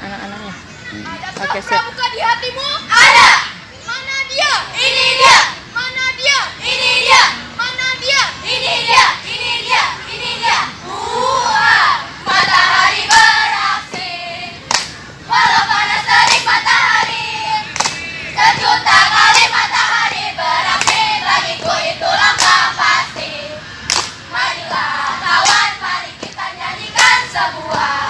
anak-anaknya. Oke, siap. Pramuka di hatimu? Ada. Mana dia? Ini dia. Mana dia? Ini dia. Mana dia? Ini dia. Ini dia. Ini dia. Matahari beraksi. Walau panas terik matahari. Sejuta kali matahari beraksi. Bagiku itu langkah pasti. Marilah kawan, mari kita nyanyikan sebuah